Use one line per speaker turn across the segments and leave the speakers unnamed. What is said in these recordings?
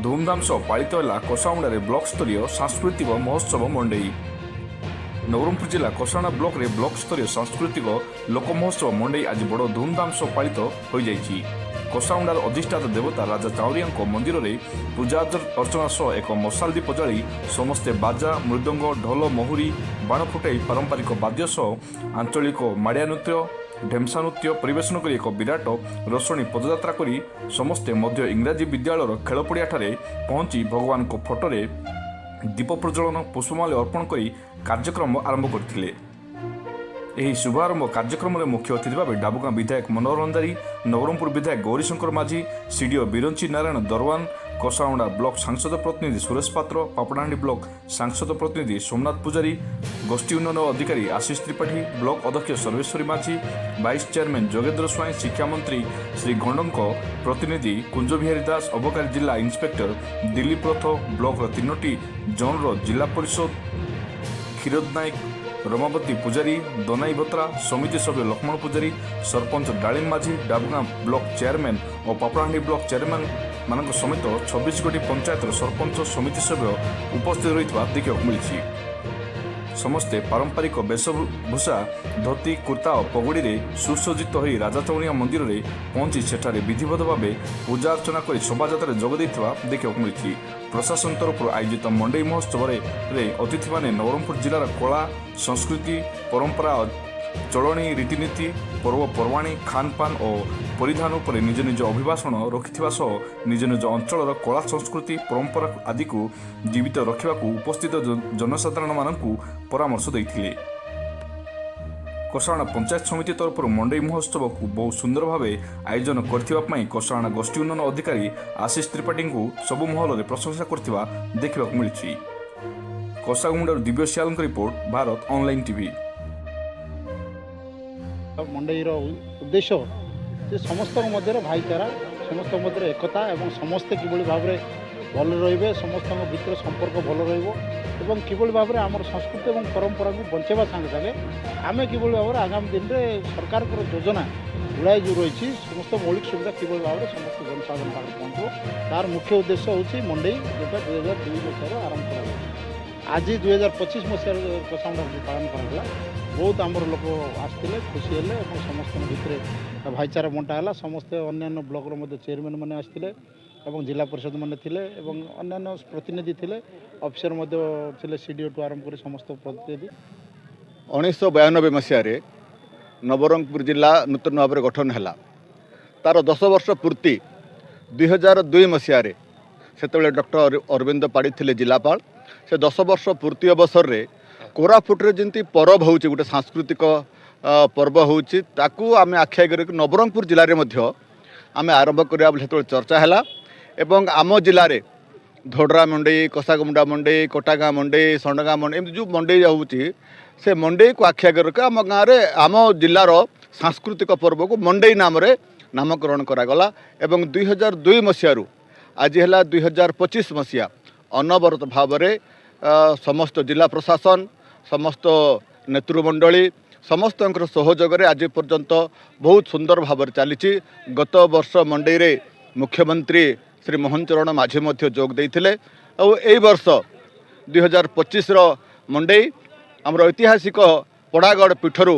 धूमधाम सह पालित है कोसाउंडा ब्लॉक स्तरीय सांस्कृतिक महोत्सव मंडई। नवरंगपुर जिला कोसाउंडा ब्लॉक रे ब्लॉक स्तरीय सांस्कृतिक लोक महोत्सव मंडई आज बड़ धूमधाम सह पालित हो जाइछि। कोसाउंडार अधिष्ठाता देवता राजा चाउरिया मंदिर में पूजा अर्चना सह एक मशाल दीप जलाई समस्ते बाजा मृदंग ढोल महुरी बाण फुटाई पारंपरिक वाद्य सह आंचलिक माड़िया नृत्य ढेमसा नृत्य परिवेशन कर एक विराट रोषणी पदयात्रा करी समस्ते मध्य इंग्राजी विद्यालय खेल पड़िया पहुंची भगवान को फोटोरे दीप प्रज्वलन पुष्पमाल्य अर्पण कर कार्यक्रम आरंभ करथिले। ଏହି शुभारंभ कार्यक्रम में मुख्य अतिथि भाव डाबुगां विधायक मनोहर रंजारी, नवरंगपुर विधायक गौरीशंकर माझी, सीडीओ बिरंची नारायण दरवान, कोसाउंडा ब्लॉक सांसद प्रतिनिधि सुरेश पात्र, पापड़ाहांडी ब्लॉक सांसद प्रतिनिधि सोमनाथ पुजारी, गोष्ठी उन्नयन अधिकारी आशीष त्रिपाठी, ब्लॉक अध्यक्ष सर्वेश्वरी माझी, वाइस चेयरमैन जोगेन्द्र स्वाई, शिक्षा मंत्री श्री गंडन प्रतिनिधि कुंज बिहारी दास, अबकारी जिला inspector Dilip Rath, block तीनोटी zone जिला परिषद क्षीरोद नायक, रमावती पुजारी, दोनाई बत्रा, समिति सभ्य लक्ष्मण पुजारी, सरपंच डालिम माझी, डाबुगां ब्लॉक चेयरमैन और पापड़ाहांडी ब्लॉक चेयरमैन मान समेत 26 गोटी पंचायतर सरपंच समिति सभ्य उपस्थित रही देखा मिली। समस्ते पारंपरिक वेशभूषा धोती कुर्ता और पगड़ी में सुसज्जित हो राजा चाउरिया मंदिर में पहुंची सेठारे विधिवत भाव पूजा अर्चना कर शोभायात्रा जोग देखा मिली। प्रशासन तरफ आयोजित मंडई महोत्सव रे अतिथि माने नवरंगपुर जिलार कला संस्कृति परंपरा चलणी रीतिनीति पर्वपर्वाणी खानपान और परिधान पर निज निज अभिभाषण रखिथिबा सह निज निज अंचल कला संस्कृति परंपरा आदि को जीवित रखा उपस्थित जनसाधारण मानकु परामर्श देथिले। कोसाउंडा पंचायत समिति तरफ मंडई महोत्सव को बहुत सुंदर भाव आयोजन करने कोसाउंडा गोष्ठी उन्नयन अधिकारी आशीष त्रिपाठी को सबु महल में प्रशंसा करथिबा देखा मिली। कोसाउंडा दिव्य सियाल रिपोर्ट भारत ऑनलाइन टीवी।
मंडईर उद्देश्य जे समस्त मध्य भाईचारा समस्त मध्य एकता एवं समस्ते किभली भाव में भल रे समस्त भीतर संपर्क भल रही किभली भाव में आम संस्कृति और परंपरा को बंचेवा संगे संगे आम किभली भाव में आगामी दिन में सरकार योजना गुड़ाई जो रही समस्त मौलिक सुविधा किभली भाव में समस्त जनसाधारण पाखे पहुँचो तार मुख्य उद्देश्य हूँ मंडई जोटा 2002 मसीह आरंभ कर आज 2025 मसीह कोसाउंडा पालन कराला। बहुत आमर लोक आसते खुशी हेले समस्त भितर भाईचारा बंटा है समस्ते अन्य ब्लॉक चेयरमैन मैंने आसते जिला परिषद मैंने थे अन्य प्रतिनिधि थे अफिसर थे सीडीओ टू आरंभ कर समस्त प्रतिनिधि।
1992 मसीह नवरंगपुर जिला नूतन भाव में गठन है तार 10 वर्ष पूर्ति 2002 मसीह से डॉक्टर अरविंद पाड़ी थे जिलापाल से 10 वर्ष पूर्ति अवसर में कोरापुटे जमी परब हो गोटे सांस्कृतिक पर्व होताकू आम आखि आगे नवरंगपुर जिले में आम आरंभ करवा चर्चा है एवं आम जिले में धोडरा मंडई कोसागुमुंडा मंडई कोटागाँ मंडई संडगाँ मंडई एमती जो मंडई होची से मंडई को आखि आगे रख आम गाँव में आम जिलार सांस्कृतिक पर्व को मंडई नाम रे नामकरण करागला एवं 2002 मसीह आज है 2025 मसीहा अनवरत भाव में समस्त जिला प्रशासन समस्त नेतृमंडली समस्त सहयोग आज पर्यंत बहुत सुंदर भाव चली। गत वर्ष मंडई रे मुख्यमंत्री श्री मोहन चरण माझी जोग देते और यही वर्ष 2025 मंडई आमर ऐतिहासिक पड़ागढ़ पीठरू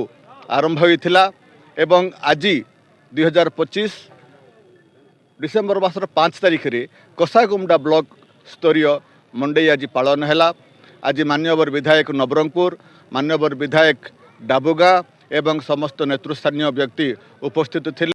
आरंभ होता एवं आज 2025 डिसेम्बर मासर 5 तारिख रे कोसागुमुंडा ब्लॉक स्तरीय मंडई आज पालन है। आज मान्यवर विधायक नवरंगपुर मान्यवर विधायक डाबुगां एवं समस्त नेतृस्थानीय व्यक्ति उपस्थित थे।